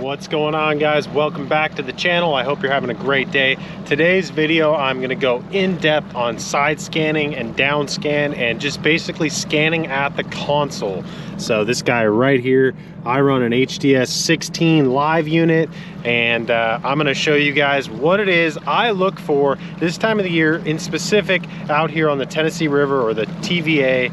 What's going on, guys? Welcome back to the channel. I hope you're having a great day. Today's video, I'm going to go in depth on side scanning and down scan and just basically scanning at the console. So this guy right here, I run an HDS 16 live unit, and I'm going to show you guys what it is I look for this time of the year, in specific out here on the Tennessee River or the TVA.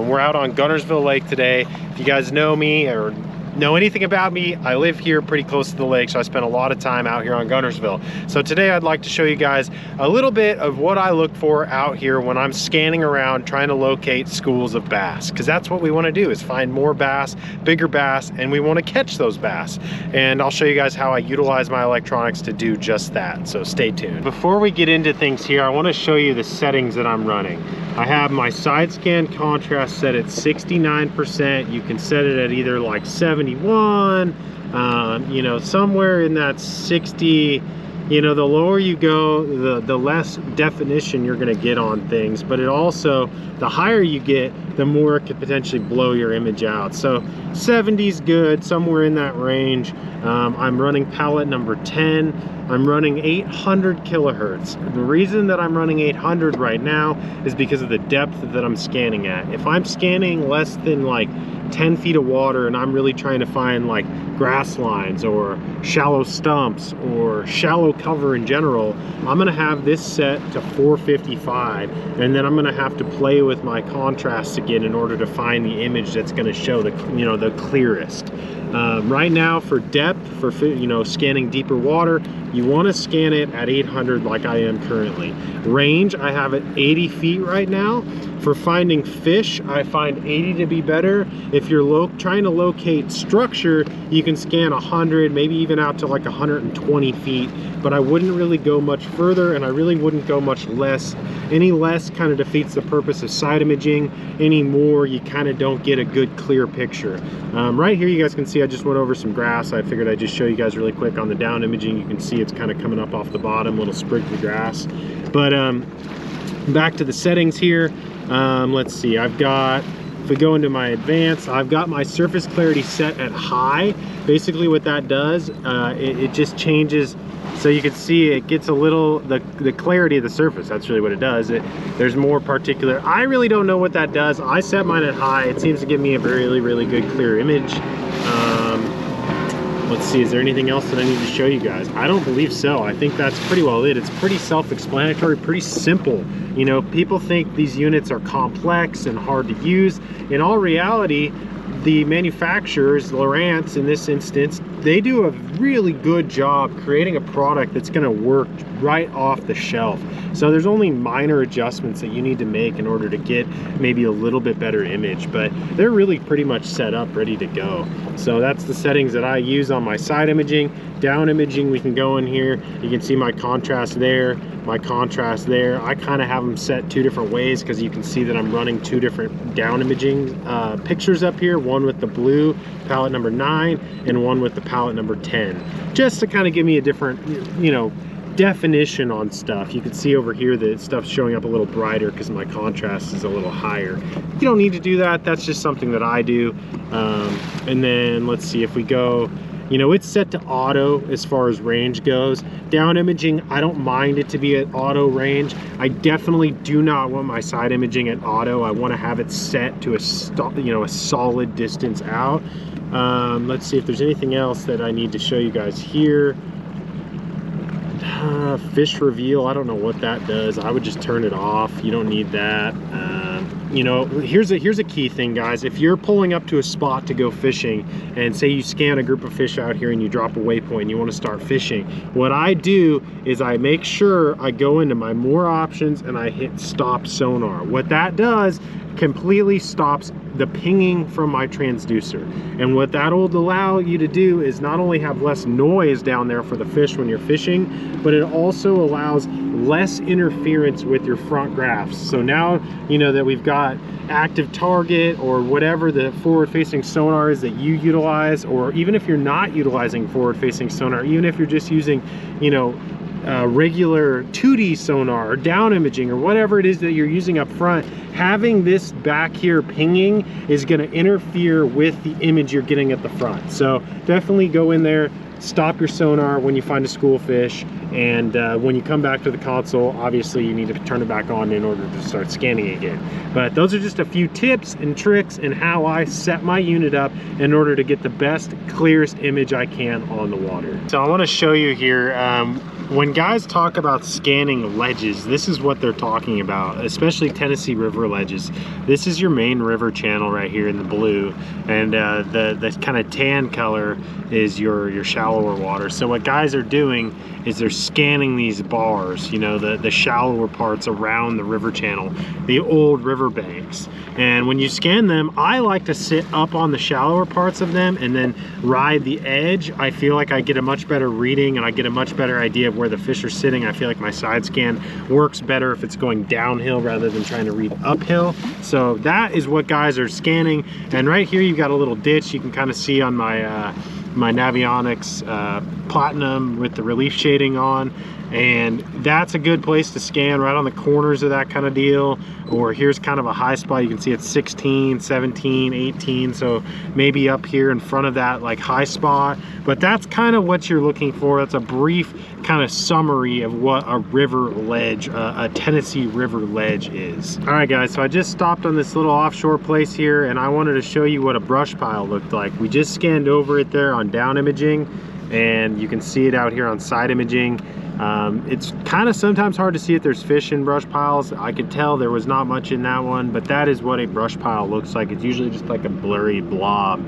We're out on Guntersville Lake today. If you guys know me or know anything about me, I live here pretty close to the lake, so I spend a lot of time out here on Guntersville. So today I'd like to show you guys a little bit of what I look for out here when I'm scanning around trying to locate schools of bass, because that's what we want to do, is find more bass, bigger bass, and we want to catch those bass. And I'll show you guys how I utilize my electronics to do just that, so stay tuned. Before we get into things here, I want to show you the settings that I'm running. I have my side scan contrast set at 69%. You can set it at either like 71, you know, somewhere in that 60. You know, the lower you go, the less definition you're going to get on things, but it also, the higher you get, the more it could potentially blow your image out. So 70 is good, somewhere in that range. I'm running palette number 10. I'm running 800 kilohertz. The reason that I'm running 800 right now is because of the depth that I'm scanning at. If I'm scanning less than like 10 feet of water and I'm really trying to find like grass lines or shallow stumps or shallow cover in general, I'm gonna have this set to 455, and then I'm gonna have to play with my contrast again in order to find the image that's gonna show the, you know, the clearest. Right now for depth, for, you know, scanning deeper water, you want to scan it at 800 like I am currently. Range, I have it 80 feet right now. For finding fish, I find 80 to be better. If you're trying to locate structure, you can scan 100, maybe even out to like 120 feet, but I wouldn't really go much further, and I really wouldn't go much less. Any less kind of defeats the purpose of side imaging. Any more, you kind of don't get a good clear picture. Right here you guys can see I just went over some grass. I figured I'd just show you guys really quick on the down imaging. You can see it's kind of coming up off the bottom, little sprigs of grass. But back to the settings here. Let's see, I've got, if we go into my advanced, I've got my surface clarity set at high. Basically what that does, it just changes, so you can see it gets a little, the clarity of the surface, that's really what it does. There's more particular, I really don't know what that does. I set mine at high. It seems to give me a really good clear image. Let's see, is there anything else that I need to show you guys? I don't believe so. I think that's pretty well it. It's pretty self-explanatory, pretty simple. You know, people think these units are complex and hard to use. In all reality, the manufacturers, Lowrance in this instance, they do a really good job creating a product that's going to work right off the shelf. So there's only minor adjustments that you need to make in order to get maybe a little bit better image, but they're really pretty much set up, ready to go. So that's the settings that I use on my side imaging. Down imaging, we can go in here. You can see my contrast there, my contrast there. I kind of have them set two different ways because you can see that I'm running two different down imaging pictures up here, one with the blue palette number 9 and one with the palette number 10, just to kind of give me a different, you know, definition on stuff. You can see over here that stuff's showing up a little brighter because my contrast is a little higher. You don't need to do that. That's just something that I do. And then let's see, if we go, you know, it's set to auto as far as range goes. Down imaging, I don't mind it to be at auto range. I definitely do not want my side imaging at auto. I want to have it set to a solid distance out. Let's see if there's anything else that I need to show you guys here. Fish reveal, I don't know what that does. I would just turn it off. You don't need that. You know, here's a key thing, guys. If you're pulling up to a spot to go fishing, and say you scan a group of fish out here and you drop a waypoint and you want to start fishing, what I do is I make sure I go into my more options and I hit stop sonar. What that does, completely stops the pinging from my transducer. And what that will allow you to do is not only have less noise down there for the fish when you're fishing, but it also allows less interference with your front graphs. So now, you know, that we've got active target or whatever the forward-facing sonar is that you utilize, or even if you're not utilizing forward-facing sonar, even if you're just using, you know, regular 2D sonar or down imaging or whatever it is that you're using up front, having this back here pinging is going to interfere with the image you're getting at the front. So definitely go in there, stop your sonar when you find a school fish, and when you come back to the console, obviously you need to turn it back on in order to start scanning again. But those are just a few tips and tricks in how I set my unit up in order to get the best, clearest image I can on the water. So I want to show you here, when guys talk about scanning ledges, this is what they're talking about, especially Tennessee River ledges. This is your main river channel right here in the blue, and the kind of tan color is your shallower water. So what guys are doing is they're scanning these bars, you know, the shallower parts around the river channel, the old river banks. And when you scan them, I like to sit up on the shallower parts of them and then ride the edge. I feel like I get a much better reading and I get a much better idea of where the fish are sitting. I feel like my side scan works better if it's going downhill rather than trying to read uphill. So that is what guys are scanning. And right here you've got a little ditch you can kind of see on my my Navionics Platinum with the relief shading on, and that's a good place to scan, right on the corners of that kind of deal. Or here's kind of a high spot, you can see it's 16, 17, 18, so maybe up here in front of that like high spot. But that's kind of what you're looking for. That's a brief kind of summary of what a river ledge, a Tennessee River ledge is. All right guys, so I just stopped on this little offshore place here, and I wanted to show you what a brush pile looked like. We just scanned over it there on down imaging, and you can see it out here on side imaging. It's kind of sometimes hard to see if there's fish in brush piles. I could tell there was not much in that one, but that is what a brush pile looks like. It's usually just like a blurry blob.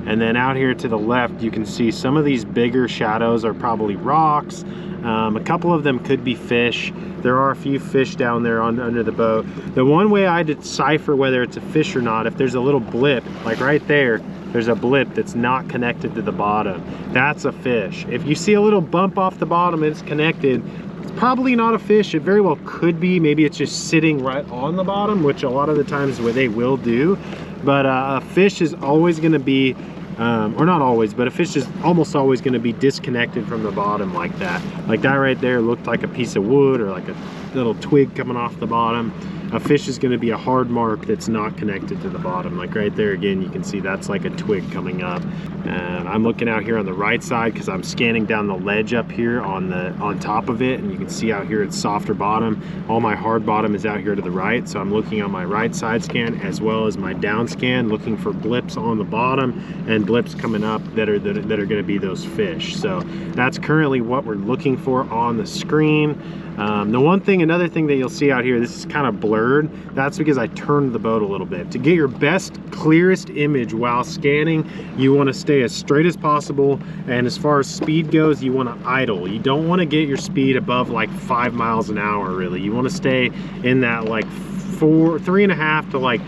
And then out here to the left, you can see some of these bigger shadows are probably rocks. A couple of them could be fish. There are a few fish down there under the boat. The one way I decipher whether it's a fish or not, if there's a little blip, like right there, there's a blip that's not connected to the bottom, that's a fish. If you see a little bump off the bottom and it's connected, it's probably not a fish. It very well could be. Maybe it's just sitting right on the bottom, which a lot of the times they will do. But a fish is always going to be, or not always, but a fish is almost always going to be disconnected from the bottom like that. Like that right there looked like a piece of wood or like a little twig coming off the bottom. A fish is going to be a hard mark that's not connected to the bottom. Like right there again, you can see that's like a twig coming up. And I'm looking out here on the right side because I'm scanning down the ledge up here on top of it, and you can see out here it's softer bottom. All my hard bottom is out here to the right, so I'm looking on my right side scan as well as my down scan, looking for blips on the bottom and blips coming up that are going to be those fish. So that's currently what we're looking for on the screen. Another thing that you'll see out here, this is kind of blurred. That's because I turned the boat a little bit. To get your best, clearest image while scanning, you want to stay as straight as possible. And as far as speed goes, you want to idle. You don't want to get your speed above like 5 miles an hour, really. You want to stay in that like 3.5 to like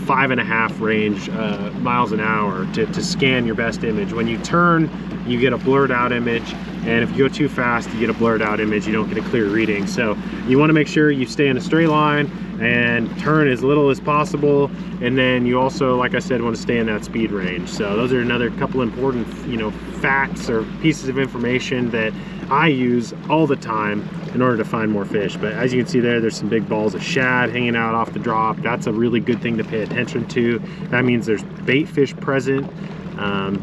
5.5 range miles an hour to scan your best image. When you turn, you get a blurred out image, and if you go too fast, you get a blurred out image. You don't get a clear reading. So you want to make sure you stay in a straight line and turn as little as possible, and then you also, like I said, want to stay in that speed range. So those are another couple important, you know, facts or pieces of information that I use all the time in order to find more fish. But as you can see there's some big balls of shad hanging out off the drop. That's a really good thing to pay attention to. That means there's bait fish present.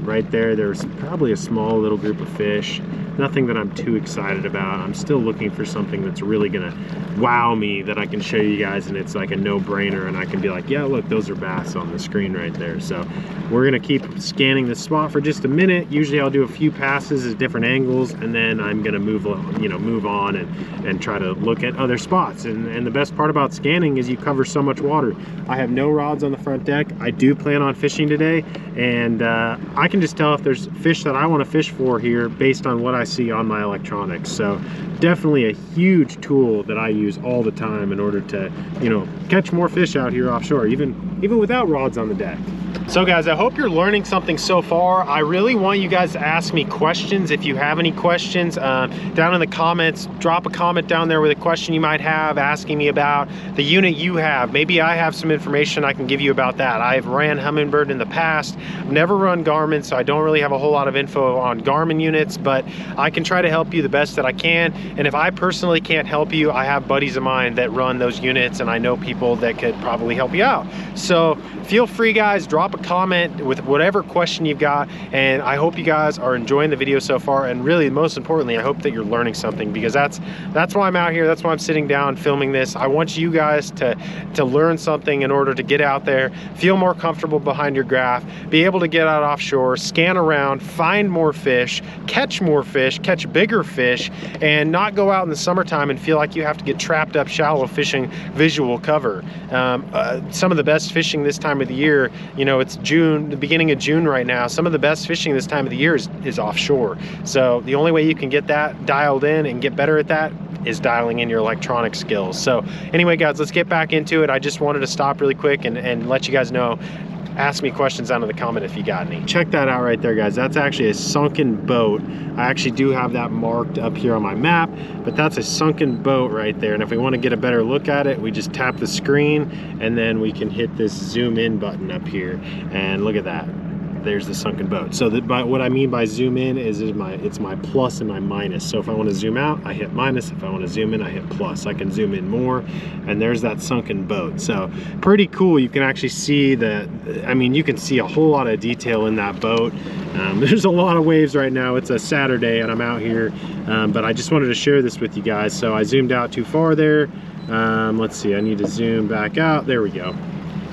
Right there's probably a small little group of fish. Nothing that I'm too excited about. I'm still looking for something that's really gonna wow me, that I can show you guys and it's like a no-brainer, and I can be like, yeah, look, those are bass on the screen right there. So we're gonna keep scanning this spot for just a minute. Usually I'll do a few passes at different angles, and then I'm gonna move on and try to look at other spots. And the best part about scanning is you cover so much water. I have no rods on the front deck. I do plan on fishing today, and I can just tell if there's fish that I want to fish for here based on what I see on my electronics. So definitely a huge tool that I use all the time in order to, you know, catch more fish out here offshore, even without rods on the deck. So guys, I hope you're learning something so far. I really want you guys to ask me questions. If you have any questions, down in the comments, drop a comment down there with a question you might have, asking me about the unit you have. Maybe I have some information I can give you about that. I've ran Humminbird in the past. I've never run Garmin, so I don't really have a whole lot of info on Garmin units, but I can try to help you the best that I can. And if I personally can't help you, I have buddies of mine that run those units, and I know people that could probably help you out. So feel free, guys, drop a a comment with whatever question you've got, and I hope you guys are enjoying the video so far, and really most importantly, I hope that you're learning something, because that's why I'm out here. That's why I'm sitting down filming this. I want you guys to learn something in order to get out there, feel more comfortable behind your graph, be able to get out offshore, scan around, find more fish, catch bigger fish, and not go out in the summertime and feel like you have to get trapped up shallow fishing visual cover. Some of the best fishing this time of the year, you know, it's June, the beginning of June right now. Some of the best fishing this time of the year is offshore. So the only way you can get that dialed in and get better at that is dialing in your electronic skills. So anyway, guys, let's get back into it. I just wanted to stop really quick and let you guys know. Ask me questions down in the comment if you got any. Check that out right there, guys. That's actually a sunken boat. I actually do have that marked up here on my map, but that's a sunken boat right there. And if we want to get a better look at it, we just tap the screen and then we can hit this zoom in button up here. And look at that. There's the sunken boat. So what I mean by zoom in is it's my plus and my minus. So if I want to zoom out, I hit minus. If I want to zoom in, I hit plus. I can zoom in more, and there's that sunken boat. So pretty cool. You can actually see you can see a whole lot of detail in that boat. There's a lot of waves right now. It's a Saturday and I'm out here, but I just wanted to share this with you guys. So I zoomed out too far there. Let's see, I need to zoom back out. There we go.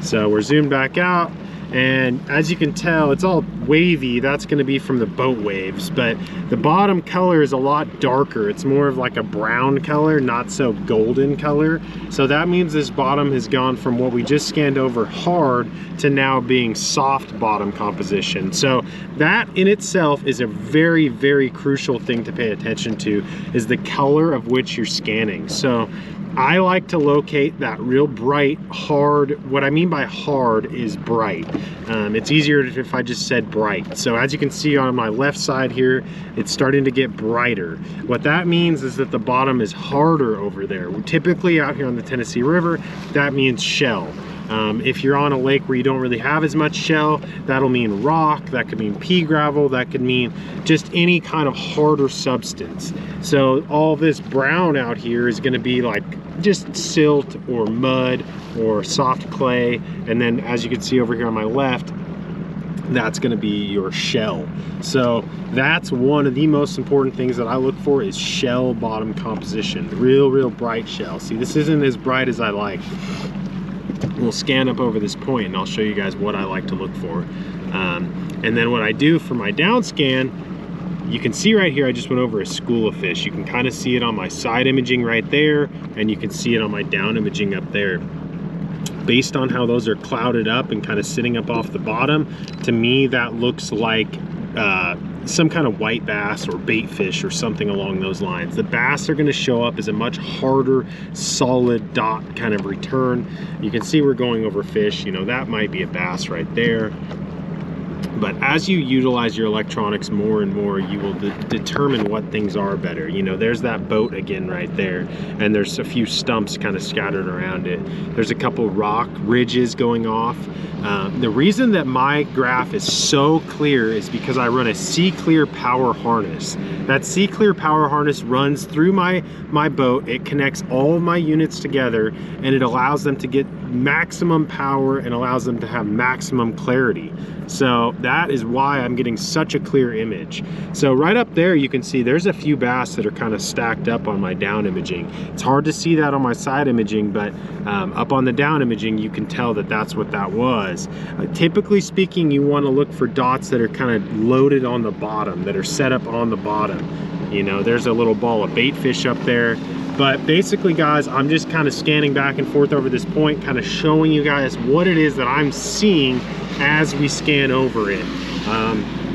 So we're zoomed back out. And as you can tell, it's all wavy. That's going to be from the boat waves, but the bottom color is a lot darker. It's more of like a brown color, not so golden color. So that means this bottom has gone from what we just scanned over hard to now being soft bottom composition. So that in itself is a very, very crucial thing to pay attention to, is the color of which you're scanning. So I like to locate that real bright, hard. What I mean by hard is bright. It's easier if I just said bright. So as you can see on my left side here, it's starting to get brighter. What that means is that the bottom is harder over there. Typically out here on the Tennessee River, that means shell. If you're on a lake where you don't really have as much shell, that'll mean rock, that could mean pea gravel, that could mean just any kind of harder substance. So all this brown out here is going to be like just silt or mud or soft clay, and then as you can see over here on my left, that's going to be your shell. So that's one of the most important things that I look for, is shell bottom composition. Real bright shell. See, this isn't as bright as I like. We'll scan up over this point and I'll show you guys what I like to look for. And then what I do for my down scan, you can see right here, I just went over a school of fish. You can kind of see it on my side imaging right there, and you can see it on my down imaging up there. Based on how those are clouded up and kind of sitting up off the bottom, to me that looks like some kind of white bass or bait fish or something along those lines. The bass are going to show up as a much harder, solid dot kind of return. You can see we're going over fish, you know, that might be a bass right there. But as you utilize your electronics more and more, you will determine what things are better. You know, there's that boat again right there, and there's a few stumps kind of scattered around it. There's a couple rock ridges going off. The reason that my graph is so clear is because I run a C-Clear power harness. That C-Clear power harness runs through my boat. It connects all of my units together, and it allows them to get maximum power and allows them to have maximum clarity. So that is why I'm getting such a clear image. So right up there, you can see there's a few bass that are kind of stacked up on my down imaging. It's hard to see that on my side imaging, but up on the down imaging, you can tell that that's what that was. Typically speaking, you want to look for dots that are kind of loaded on the bottom, that are set up on the bottom. You know, there's a little ball of bait fish up there. But basically, guys, I'm just kind of scanning back and forth over this point, kind of showing you guys what it is that I'm seeing as we scan over it.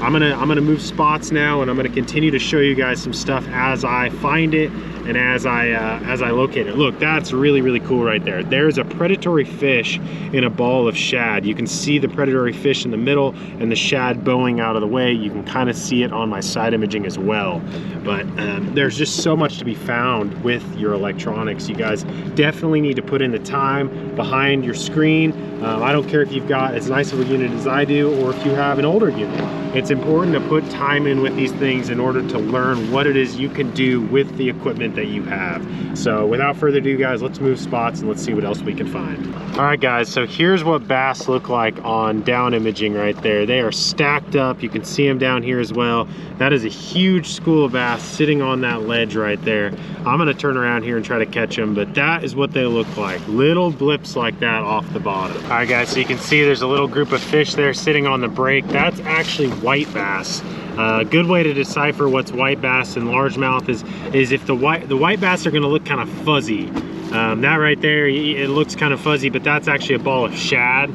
I'm gonna move spots now, and I'm gonna continue to show you guys some stuff as I find it and as I locate it. Look, that's really cool right there. There's a predatory fish in a ball of shad. You can see the predatory fish in the middle and the shad bowing out of the way. You can kind of see it on my side imaging as well. But there's just so much to be found with your electronics. You guys definitely need to put in the time behind your screen. I don't care if you've got as nice of a unit as I do, or if you have an older unit. It's it's important to put time in with these things in order to learn what it is you can do with the equipment that you have. So without further ado, guys, let's move spots and let's see what else we can find. All right, guys, so here's what bass look like on down imaging right there. They are stacked up. You can see them down here as well. That is a huge school of bass sitting on that ledge right there. I'm gonna turn around here and try to catch them, but that is what they look like. Little blips like that off the bottom. All right, guys, so you can see there's a little group of fish there sitting on the break. That's actually white bass. A good way to decipher what's white bass and largemouth is if the white bass are gonna look kind of fuzzy. That right there, it looks kind of fuzzy, but that's actually a ball of shad.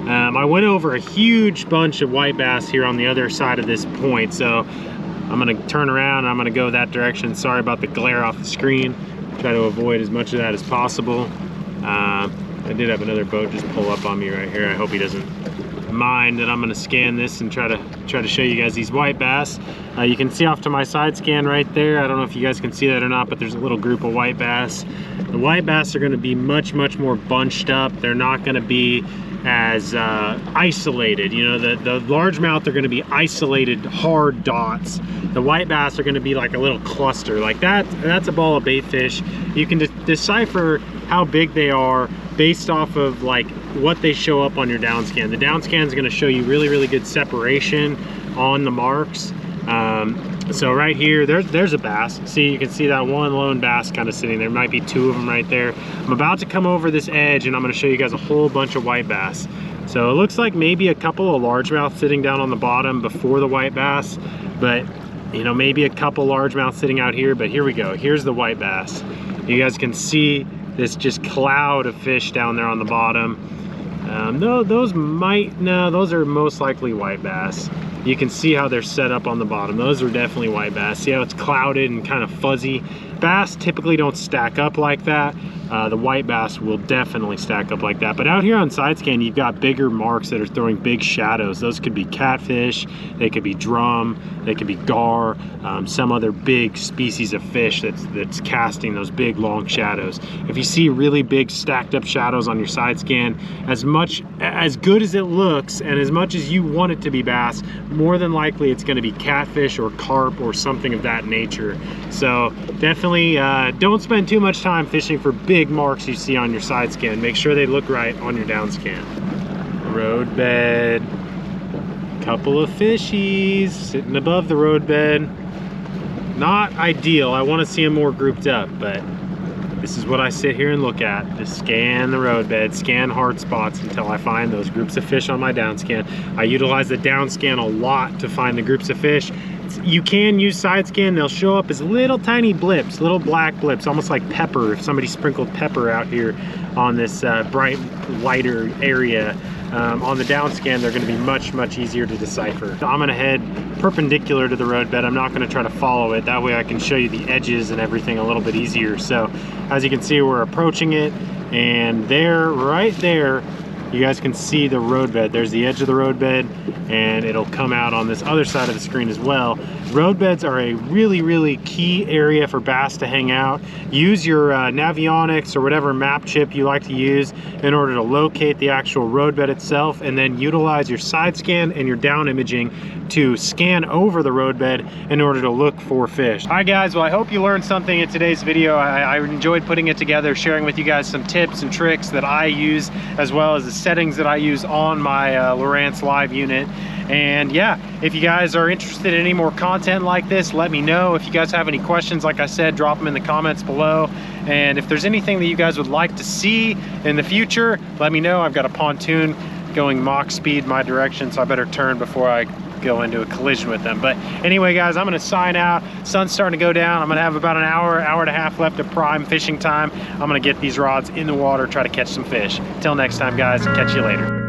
I went over a huge bunch of white bass here on the other side of this point, so I'm gonna turn around and I'm gonna go that direction. Sorry about the glare off the screen. Try to avoid as much of that as possible. I did have another boat just pull up on me right here. I hope he doesn't mind that I'm gonna scan this and try to show you guys these white bass. You can see off to my side scan right there. I don't know if you guys can see that or not, but there's a little group of white bass. The white bass are gonna be much more bunched up. They're not gonna be as isolated. You know, the largemouth are gonna be isolated hard dots. The white bass are gonna be like a little cluster. Like that's a ball of bait fish. You can decipher how big they are based off of like what they show up on your down scan. The down scan is going to show you really good separation on the marks. So right here, there's a bass. See, you can see that one lone bass kind of sitting there. Might be two of them right there. I'm about to come over this edge and I'm going to show you guys a whole bunch of white bass. So it looks like maybe a couple of largemouth sitting down on the bottom before the white bass, but you know, maybe a couple largemouth sitting out here. But here we go. Here's the white bass. You guys can see this just cloud of fish down there on the bottom. No, those are most likely white bass. You can see how they're set up on the bottom. Those are definitely white bass. See how it's clouded and kind of fuzzy? Bass typically don't stack up like that. The white bass will definitely stack up like that. But out here on SideScan, you've got bigger marks that are throwing big shadows. Those could be catfish, they could be drum, they could be gar, some other big species of fish that's casting those big long shadows. If you see really big stacked up shadows on your SideScan, as good as it looks and as much as you want it to be bass, more than likely it's going to be catfish or carp or something of that nature. So definitely don't spend too much time fishing for big marks you see on your side scan. Make sure they look right on your down scan. Road bed, couple of fishies sitting above the road bed. Not ideal. I want to see them more grouped up, but this is what I sit here and look at. Just scan the road bed, scan hard spots until I find those groups of fish on my down scan. I utilize the down scan a lot to find the groups of fish. You can use side scan. They'll show up as little tiny blips, little black blips, almost like pepper. If somebody sprinkled pepper out here on this bright, lighter area. On the down scan, they're going to be much easier to decipher. So I'm going to head perpendicular to the road bed. I'm not going to try to follow it. That way I can show you the edges and everything a little bit easier. So as you can see, we're approaching it, and there, right there, you guys can see the road bed. There's the edge of the road bed, and it'll come out on this other side of the screen as well. Road beds are a really key area for bass to hang out. Use your Navionics or whatever map chip you like to use in order to locate the actual road bed itself, and then utilize your side scan and your down imaging to scan over the road bed in order to look for fish. All right, guys, well, I hope you learned something in today's video. I enjoyed putting it together, sharing with you guys some tips and tricks that I use, as well as the settings that I use on my Lowrance live unit. And yeah, if you guys are interested in any more content like this, let me know. If you guys have any questions, like I said, drop them in the comments below. And if there's anything that you guys would like to see in the future, let me know. I've got a pontoon going Mach speed my direction, so I better turn before I go into a collision with them. But anyway, guys, I'm gonna sign out. Sun's starting to go down. I'm gonna have about an hour and a half left of prime fishing time. I'm gonna get these rods in the water, try to catch some fish. Till next time, guys, catch you later.